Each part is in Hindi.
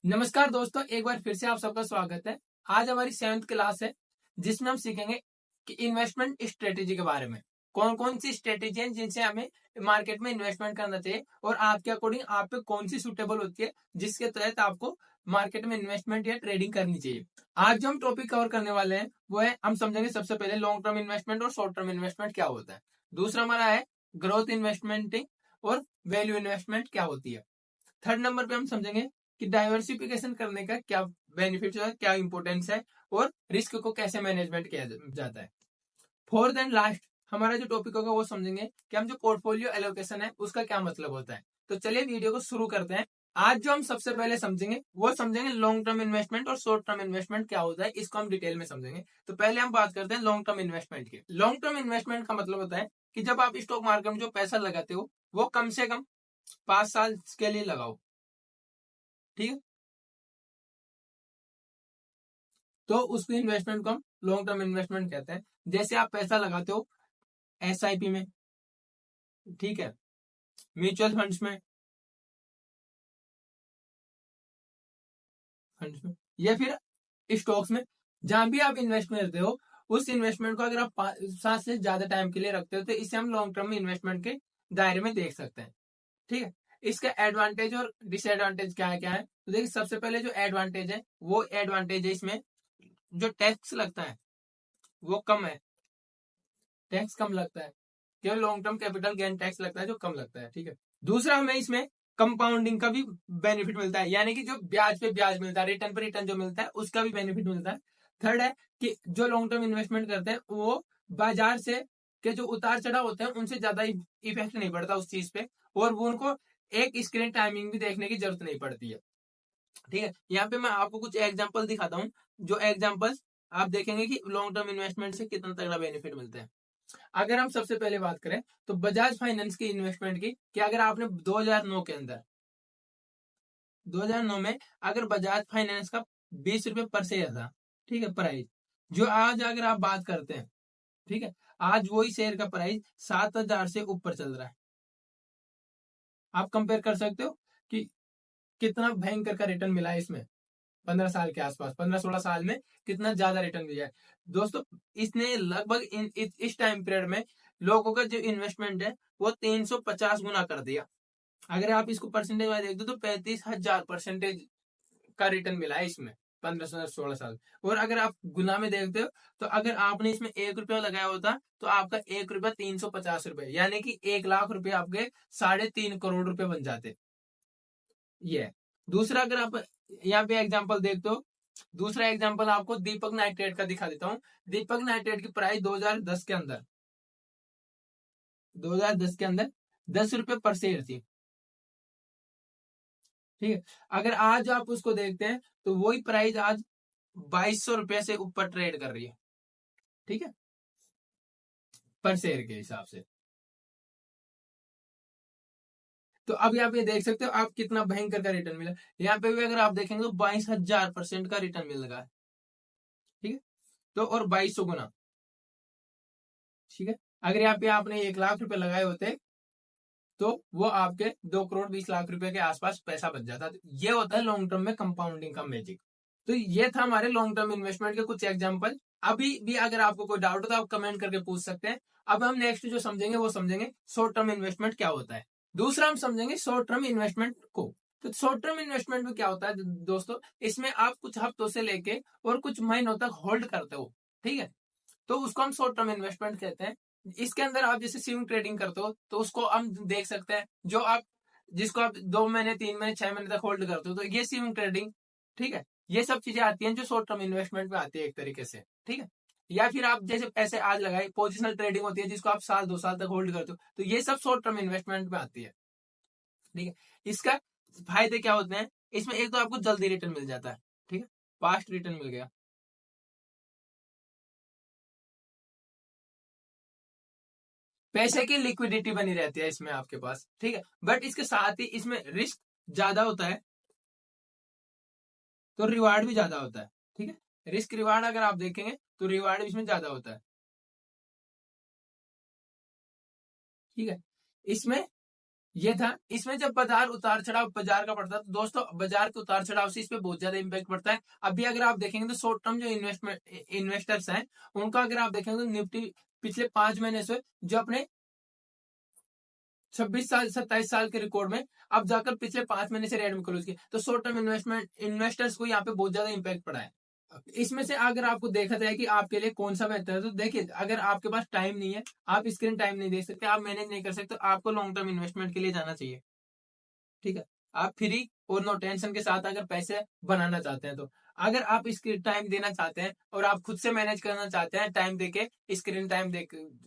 नमस्कार दोस्तों, एक बार फिर से आप सबका स्वागत है। आज हमारी 7th क्लास है जिसमें हम सीखेंगे कि इन्वेस्टमेंट स्ट्रेटेजी के बारे में। कौन कौन सी स्ट्रेटेजी है जिनसे हमें मार्केट में इन्वेस्टमेंट करना चाहिए और आपके अकॉर्डिंग आप पे कौन सी सुटेबल होती है जिसके तहत आपको मार्केट में इन्वेस्टमेंट या ट्रेडिंग करनी चाहिए। आज जो हम टॉपिक कवर करने वाले हैं वो है, हम समझेंगे सबसे पहले लॉन्ग टर्म इन्वेस्टमेंट और शॉर्ट टर्म इन्वेस्टमेंट क्या होता है। दूसरा हमारा है ग्रोथ इन्वेस्टमेंट और वैल्यू इन्वेस्टमेंट क्या होती है। थर्ड नंबर पे हम समझेंगे कि डाइवर्सिफिकेशन करने का क्या बेनिफिट है, क्या इंपॉर्टेंस है और रिस्क को कैसे मैनेजमेंट किया जाता है। फोर्थ एंड लास्ट हमारा जो टॉपिक होगा वो समझेंगे कि हम जो पोर्टफोलियो एलोकेशन है उसका क्या मतलब होता है। तो चलिए वीडियो को शुरू करते हैं। आज जो हम सबसे पहले समझेंगे वो समझेंगे लॉन्ग टर्म इन्वेस्टमेंट और शॉर्ट टर्म इन्वेस्टमेंट क्या होता है, इसको हम डिटेल में समझेंगे। तो पहले हम बात करते हैं लॉन्ग टर्म इन्वेस्टमेंट की। लॉन्ग टर्म इन्वेस्टमेंट का मतलब होता है कि जब आप स्टॉक मार्केट में जो पैसा लगाते हो वो कम से कम 5 साल के लिए लगाओ, ठीक है। तो उसको इन्वेस्टमेंट को हम लॉन्ग टर्म इन्वेस्टमेंट कहते हैं। जैसे आप पैसा लगाते हो एसआईपी में, ठीक है, म्यूचुअल फंड्स में या फिर स्टॉक्स में, जहां भी आप इन्वेस्ट करते हो उस इन्वेस्टमेंट को अगर आप 5 साल से ज्यादा टाइम के लिए रखते हो तो इसे हम लॉन्ग टर्म इन्वेस्टमेंट के दायरे में देख सकते हैं, ठीक है। इसका एडवांटेज और डिसएडवांटेज क्या है तो देखिए, सबसे पहले जो एडवांटेज है वो एडवांटेज है इसमें जो टैक्स लगता है वो कम है। टैक्स कम लगता है, केवल long term capital gain tax लगता है जो कम लगता है, ठीक है। दूसरा, हमें इसमें कंपाउंडिंग का भी बेनिफिट मिलता है, यानी कि जो ब्याज पे ब्याज मिलता है, रिटर्न पे रिटर्न जो मिलता है उसका भी बेनिफिट मिलता है। थर्ड है कि जो लॉन्ग टर्म इन्वेस्टमेंट करते हैं वो बाजार से के जो उतार चढ़ाव होते हैं उनसे ज्यादा इफेक्ट नहीं पड़ता उस चीज पे, और वो उनको एक स्क्रीन टाइमिंग भी देखने की जरूरत नहीं पड़ती है, ठीक है। यहाँ पे मैं आपको कुछ एग्जाम्पल दिखाता हूँ, जो एग्जाम्पल्स आप देखेंगे कि लॉन्ग टर्म इन्वेस्टमेंट से कितना तगड़ा बेनिफिट मिलता है। अगर हम सबसे पहले बात करें तो बजाज फाइनेंस की इन्वेस्टमेंट की, कि अगर आपने 2009 के अंदर 2009 में अगर बजाज फाइनेंस का 20 रुपए पर शेयर था, ठीक है, प्राइस, जो आज अगर आप बात करते हैं, ठीक है, आज वही शेयर का प्राइस 7,000 से ऊपर चल रहा है। आप कंपेयर कर सकते हो कि कितना भयंकर का रिटर्न मिला है इसमें 15 साल के आसपास, 15-16 साल में कितना ज्यादा रिटर्न दिया है दोस्तों। इसने लगभग इस टाइम पीरियड में लोगों का जो इन्वेस्टमेंट है वो 350 गुना कर दिया। अगर आप इसको परसेंटेज वाइज देख दो तो 35,000% का रिटर्न मिला है इसमें 15 से 16 साल। और अगर आप गुना में देखते हो तो अगर आपने इसमें 1 रुपया लगाया होता तो आपका 1 रुपया 350 रुपए, यानी कि 1 लाख रुपए आपके 3.5 करोड़ रुपए बन जाते। ये है। दूसरा, अगर आप यहाँ पे एग्जांपल देखते हो, दूसरा एग्जांपल आपको दीपक नाइट्रेट का दिखा देता हूँ। दीपक नाइट्रेट की प्राइस 2010 के अंदर 10 रुपए पर शेयर थी, ठीक है। अगर आज आप उसको देखते हैं तो वही प्राइस आज 2200 रुपए से ऊपर ट्रेड कर रही है, ठीक है, पर शेयर के हिसाब से। तो अब यहाँ पे देख सकते हो आप कितना भयंकर का रिटर्न मिला। यहाँ पे भी अगर आप देखेंगे तो 22,000% का रिटर्न मिल रहा है, ठीक है। तो और 2200 गुना, ठीक है। अगर यहाँ पे आपने 1 लाख रुपए लगाए होते तो वो आपके 2 करोड़ 20 लाख रुपए के आसपास पैसा बच जाता। तो ये होता है लॉन्ग टर्म में कंपाउंडिंग का मैजिक। तो ये था हमारे लॉन्ग टर्म इन्वेस्टमेंट के कुछ एग्जांपल। अभी भी अगर आपको कोई डाउट हो तो आप कमेंट करके पूछ सकते हैं। अब हम नेक्स्ट जो समझेंगे वो समझेंगे शॉर्ट टर्म इन्वेस्टमेंट क्या होता है। दूसरा हम समझेंगे शॉर्ट टर्म इन्वेस्टमेंट को। तो शॉर्ट टर्म इन्वेस्टमेंट में क्या होता है दोस्तों, इसमें आप कुछ हफ्तों से लेके और कुछ महीनों तक होल्ड करते हो, ठीक है। तो उसको हम शॉर्ट टर्म इन्वेस्टमेंट कहते हैं। इसके अंदर आप जैसे स्विंग ट्रेडिंग करते हो तो उसको हम देख सकते हैं, जो आप जिसको आप 2 महीने 3 महीने 6 महीने तक होल्ड करते हो तो ये स्विंग ट्रेडिंग, ठीक है। ये सब चीजें आती हैं जो शॉर्ट टर्म इन्वेस्टमेंट में आती है एक तरीके से, ठीक है। या फिर आप जैसे पैसे आज लगाए, पोजिशनल ट्रेडिंग होती है जिसको आप साल 2 साल तक होल्ड करते हो, तो ये सब शॉर्ट टर्म इन्वेस्टमेंट में आती है, ठीक है। इसका फायदे क्या होते हैं, इसमें एक तो आपको जल्दी रिटर्न मिल जाता है, ठीक है, फास्ट रिटर्न मिल गया। पैसे की लिक्विडिटी बनी रहती है इसमें आपके पास, ठीक है। बट इसके साथ ही इसमें रिस्क ज्यादा होता है तो रिवार्ड भी ज्यादा होता है, ठीक है। रिस्क रिवार्ड अगर आप देखेंगे तो रिवार्ड इसमें ज्यादा होता है, ठीक है। इसमें ये था। इसमें जब बाजार उतार चढ़ाव बाजार का पड़ता है तो दोस्तों बाजार के उतार चढ़ाव से इस पे बहुत ज्यादा इम्पैक्ट पड़ता है। अभी अगर आप देखेंगे तो शॉर्ट टर्म जो इन्वेस्टर्स हैं उनका अगर आप देखेंगे तो निफ्टी पिछले 5 महीने से जो अपने 26 साल 27 साल के रिकॉर्ड में अब जाकर पिछले 5 महीने से रेड में क्लोज किया, तो शॉर्ट टर्म इन्वेस्टर्स को यहाँ पे बहुत ज्यादा इम्पैक्ट पड़ा है। इसमें से अगर आपको देखा जाए कि आपके लिए कौन सा बेहतर है, तो देखिए अगर आपके पास टाइम नहीं है, आप स्क्रीन टाइम नहीं दे सकते, आप मैनेज नहीं कर सकते, तो आपको लॉन्ग टर्म इन्वेस्टमेंट के लिए जाना चाहिए। ठीक है, आप फ्री और नो टेंशन के साथ अगर पैसे बनाना चाहते हैं तो अगर आप स्क्रीन टाइम देना चाहते हैं और आप खुद से मैनेज करना चाहते हैं टाइम देके स्क्रीन टाइम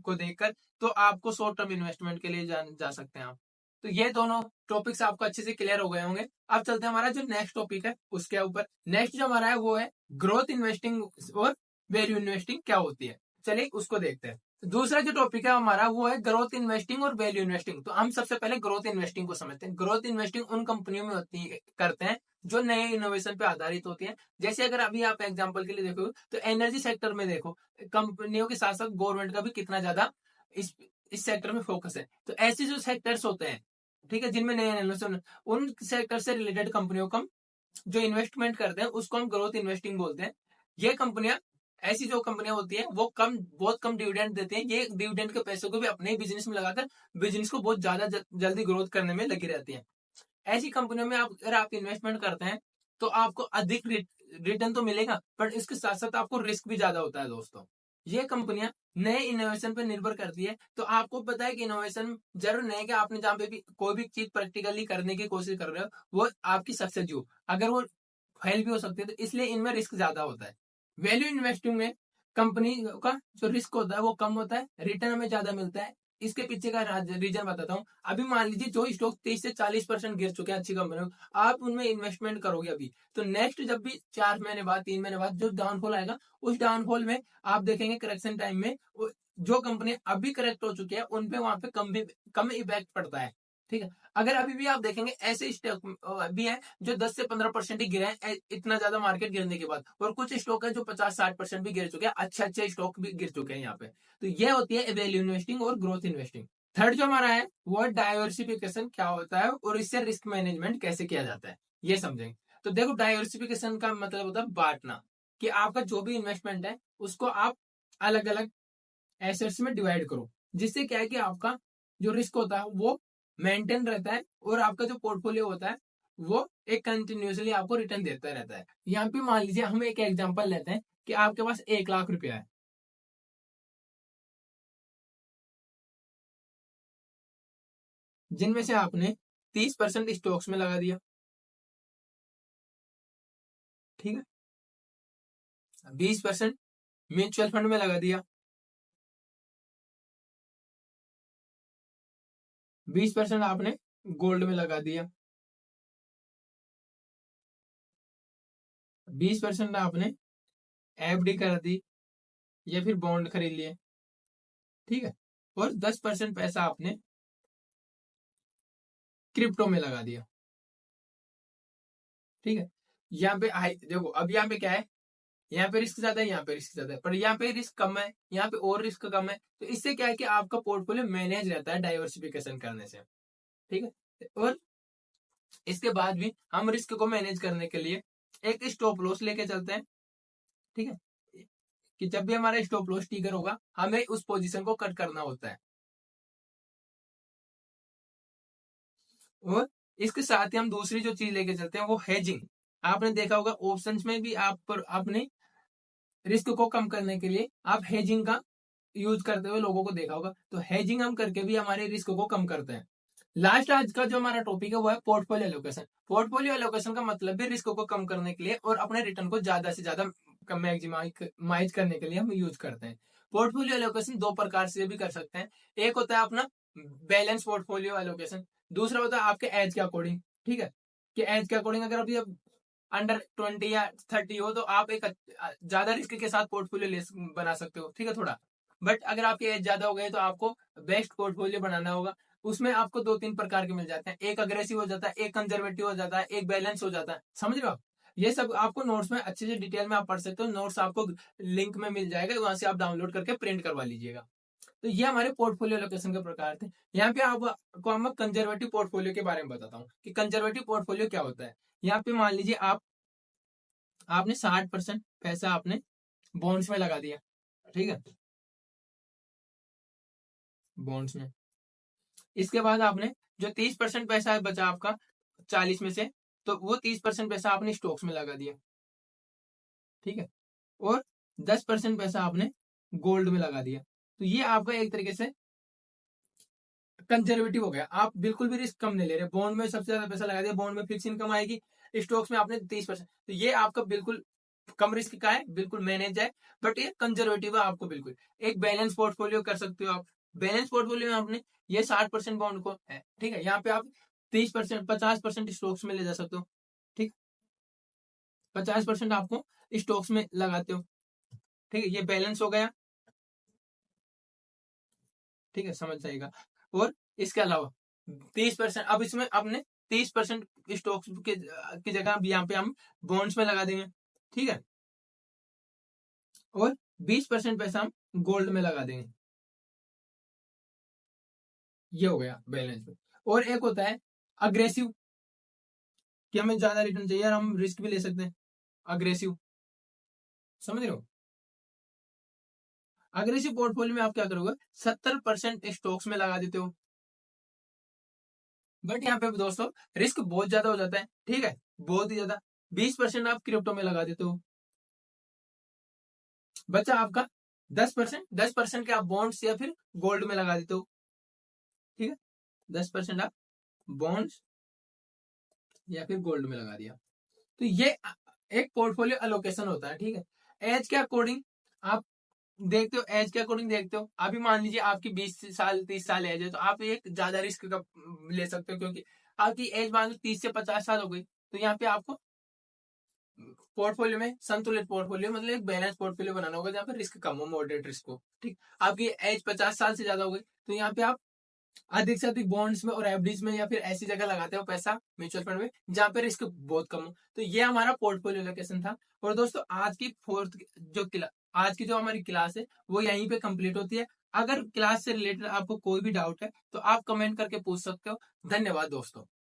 को देखकर, तो आपको शॉर्ट टर्म इन्वेस्टमेंट के लिए जा सकते हैं आप। तो ये दोनों टॉपिक्स आपको अच्छे से क्लियर हो गए होंगे। अब चलते हैं हमारा जो नेक्स्ट टॉपिक है उसके ऊपर। नेक्स्ट जो हमारा है वो है ग्रोथ इन्वेस्टिंग और वैल्यू इन्वेस्टिंग क्या होती है, चलिए उसको देखते हैं। दूसरा जो टॉपिक है हमारा वो है ग्रोथ इन्वेस्टिंग और वैल्यू इन्वेस्टिंग। तो हम सबसे पहले ग्रोथ इन्वेस्टिंग को समझते हैं। ग्रोथ इन्वेस्टिंग उन कंपनियों में होती है करते हैं जो नए इनोवेशन पे आधारित होती है। जैसे अगर अभी आप एग्जांपल के लिए देखो तो एनर्जी सेक्टर में देखो, कंपनियों के साथ साथ गवर्नमेंट का भी कितना ज्यादा इस सेक्टर में फोकस है। तो ऐसे जो सेक्टर्स होते हैं, ठीक है, जिनमें नए इनोवेशन, उन सेक्टर से रिलेटेड कंपनियों को जो इन्वेस्टमेंट करते हैं उसको हम ग्रोथ इन्वेस्टिंग बोलते हैं। ये कंपनियां, ऐसी जो कंपनियां होती है वो बहुत कम डिविडेंड देते हैं। ये डिविडेंड के पैसों को भी अपने बिजनेस में लगाकर बिजनेस को बहुत ज्यादा जल्दी ग्रोथ करने में लगी रहती है। ऐसी कंपनियों में अगर आप इन्वेस्टमेंट करते हैं तो आपको अधिक रिटर्न तो मिलेगा, पर इसके साथ साथ आपको रिस्क भी ज्यादा होता है दोस्तों। ये कंपनियां नए इनोवेशन पर निर्भर करती है। तो आपको पता है कि इनोवेशन जरूर नहीं है कि आपने जहां पे भी कोई भी चीज प्रैक्टिकली करने की कोशिश कर रहे हो वो आपकी सक्सेस हो, अगर वो फेल भी हो सकती है, तो इसलिए इनमें रिस्क ज्यादा होता है। वैल्यू इन्वेस्टिंग में कंपनी का जो रिस्क होता है वो कम होता है, रिटर्न हमें ज्यादा मिलता है। इसके पीछे का रीजन बताता हूँ। अभी मान लीजिए जो स्टॉक 30 से 40% गिर चुके हैं अच्छी कंपनियों, आप उनमें इन्वेस्टमेंट करोगे अभी, तो नेक्स्ट जब भी 4 महीने बाद 3 महीने बाद जो डाउनफॉल आएगा, उस डाउनफॉल में आप देखेंगे करेक्शन टाइम में जो कंपनी अभी करेक्ट हो चुकी है उन पे वहां पे कम इफेक्ट पड़ता है। ठीक है, अगर अभी भी आप देखेंगे ऐसे स्टॉक भी है जो 10 से 15% ही गिरे हैं इतना ज्यादा मार्केट गिरने के बाद, और कुछ स्टॉक है जो 50-60% भी गिर चुके हैं, अच्छे अच्छे स्टॉक भी गिर चुके हैं यहाँ पे। तो ये होती है वैल्यू इन्वेस्टिंग और ग्रोथ इन्वेस्टिंग। थर्ड जो हमारा है वो है डाइवर्सिफिकेशन क्या होता है और इससे रिस्क मैनेजमेंट कैसे किया जाता है, ये समझेंगे। तो देखो डाइवर्सिफिकेशन का मतलब होता है बांटना, कि आपका जो भी इन्वेस्टमेंट है उसको आप अलग अलग एसेट्स में डिवाइड करो, जिससे क्या है कि आपका जो रिस्क होता है वो मेंटेन रहता है और आपका जो पोर्टफोलियो होता है वो एक कंटिन्यूसली आपको रिटर्न देता रहता है। यहाँ पे मान लीजिए हम एक एग्जांपल लेते हैं कि आपके पास 1 लाख रुपया है, जिनमें से आपने 30% स्टॉक्स में लगा दिया, ठीक है, 20% म्यूचुअल फंड में लगा दिया, 20% आपने गोल्ड में लगा दिया, 20% आपने एफडी कर दी या फिर बॉन्ड खरीद लिए, ठीक है, और 10% पैसा आपने क्रिप्टो में लगा दिया। ठीक है, यहाँ पे देखो अब यहाँ पे क्या है, यहाँ पे रिस्क ज्यादा है, यहाँ पे रिस्क ज्यादा है, पर यहाँ पे रिस्क कम है, यहाँ पे और रिस्क कम है। तो इससे क्या है कि आपका पोर्टफोलियो मैनेज रहता है डाइवर्सिफिकेशन करने से। ठीक है, और इसके बाद भी हम रिस्क को मैनेज करने के लिए एक स्टॉप लॉस लेके चलते हैं। ठीक है, कि जब भी हमारा स्टॉप लॉस ट्रिगर होगा हमें उस पोजीशन को कट करना होता है। और इसके साथ ही हम दूसरी जो चीज लेके चलते हैं वो हेजिंग। आपने देखा होगा ऑप्शंस में भी आपने रिस्क को कम करने के लिए आप हेजिंग का यूज करते हुए लोगों को देखा होगा। तो हेजिंग हम करके भी हमारे रिस्क को कम करते हैं। लास्ट आज का जो हमारा टॉपिक है वो है पोर्टफोलियो एलोकेशन। पोर्टफोलियो एलोकेशन का मतलब भी रिस्क को कम करने के लिए और अपने रिटर्न को ज्यादा से ज्यादा मैक्सिमाइज करने के लिए हम यूज करते हैं। पोर्टफोलियो एलोकेशन दो प्रकार से भी कर सकते हैं। एक होता है अपना बैलेंस पोर्टफोलियो एलोकेशन, दूसरा होता है आपके एज के अकॉर्डिंग। ठीक है, कि एज के अकॉर्डिंग अगर अभी अंडर 20 या 30 हो तो आप एक ज्यादा रिस्क के साथ पोर्टफोलियो बना सकते हो, ठीक है, थोड़ा। बट अगर आपकी एज ज्यादा हो गई तो आपको बेस्ट पोर्टफोलियो बनाना होगा। उसमें आपको 2-3 प्रकार के मिल जाते हैं, एक अग्रेसिव हो जाता है, एक कंजर्वेटिव हो जाता है, एक बैलेंस हो जाता है, समझ रहे हो आप। ये सब आपको नोट्स में अच्छे से डिटेल में आप पढ़ सकते हो, नोट्स आपको लिंक में मिल जाएगा, वहां से आप डाउनलोड करके प्रिंट करवा लीजिएगा। तो ये हमारे पोर्टफोलियो एलोकेशन के प्रकार थे। यहाँ पे आपको मैं कंजर्वेटिव पोर्टफोलियो के बारे में बताता हूँ कि कंजर्वेटिव पोर्टफोलियो क्या होता है। यहाँ पे मान लीजिए आपने 60% पैसा आपने बॉन्ड्स में लगा दिया, ठीक है, बॉन्ड्स में। इसके बाद आपने जो 30% पैसा है बचा आपका 40 में से, तो वो 30% पैसा आपने स्टॉक्स में लगा दिया, ठीक है, और 10% पैसा आपने गोल्ड में लगा दिया। तो ये आपका एक तरीके से कंजर्वेटिव हो गया। आप बिल्कुल भी रिस्क कम नहीं ले रहे। बॉन्ड में सबसे ज्यादा पैसा लगा दिया, बॉन्ड में फिक्स इनकम आएगी, स्टॉक्स में आपने 30%, तो ये आपका बिल्कुल कम रिस्क का है, बिल्कुल मैनेज है, बट ये कंजर्वेटिव है आपको बिल्कुल। एक बैलेंस पोर्टफोलियो कर सकते हो आप। बैलेंस पोर्टफोलियो में आपने ये 60% बॉन्ड को है, ठीक है, यहाँ पे आप 30% 50% स्टॉक्स में ले जा सकते हो, ठीक, 50% आपको स्टॉक्स में लगाते हो, ठीक है, ये बैलेंस हो गया, ठीक है, समझ जाएगा। और इसके अलावा 30%, अब इसमें आपने 30% स्टॉक्स की जगह अब यहाँ पे हम बॉन्ड्स में लगा देंगे, ठीक है, और 20% पैसा हम गोल्ड में लगा देंगे। ये हो गया बैलेंस में। और एक होता है अग्रेसिव, कि हमें ज्यादा रिटर्न चाहिए और हम रिस्क भी ले सकते हैं, अग्रेसिव, समझ रहे हो। अग्रेसिव पोर्टफोलियो में आप क्या करोगे, 70% स्टॉक्स में लगा देते हो, बट यहाँ पे दोस्तों रिस्क बहुत ज्यादा हो जाता है, ठीक है, बहुत ही ज्यादा। 20% आप क्रिप्टो में लगा देते हो, बचा आपका 10%, 10% के आप बॉन्ड्स या फिर गोल्ड में लगा देते हो, ठीक है, 10% आप बॉन्ड्स या फिर गोल्ड में लगा दिया। तो ये एक पोर्टफोलियो एलोकेशन होता है, ठीक है। एज के अकॉर्डिंग आप देखते हो, एज के अकॉर्डिंग देखते हो। अभी मान लीजिए आपकी 20 साल 30 साल एज है, तो आप एक ज्यादा रिस्क का ले सकते हो, क्योंकि आपकी एज मान लो 30 से 50 साल हो गई, तो यहाँ पे आपको पोर्टफोलियो में संतुलित पोर्टफोलियो मतलब एक बैलेंस पोर्टफोलियो बनाना होगा, जहाँ पे रिस्क कम हो, मॉडरेट रिस्क हो, ठीक। आपकी एज 50 साल से ज्यादा हो गई, तो यहाँ पे आप अधिक से अधिक बॉन्ड्स में और एफडीज में या फिर ऐसी जगह लगाते हो पैसा, म्यूचुअल फंड में, जहाँ पे रिस्क बहुत कम हो। तो ये हमारा पोर्टफोलियो एलोकेशन था। और दोस्तों आज की आज की जो हमारी क्लास है वो यहीं पे कंप्लीट होती है। अगर क्लास से रिलेटेड आपको कोई भी डाउट है तो आप कमेंट करके पूछ सकते हो। धन्यवाद दोस्तों।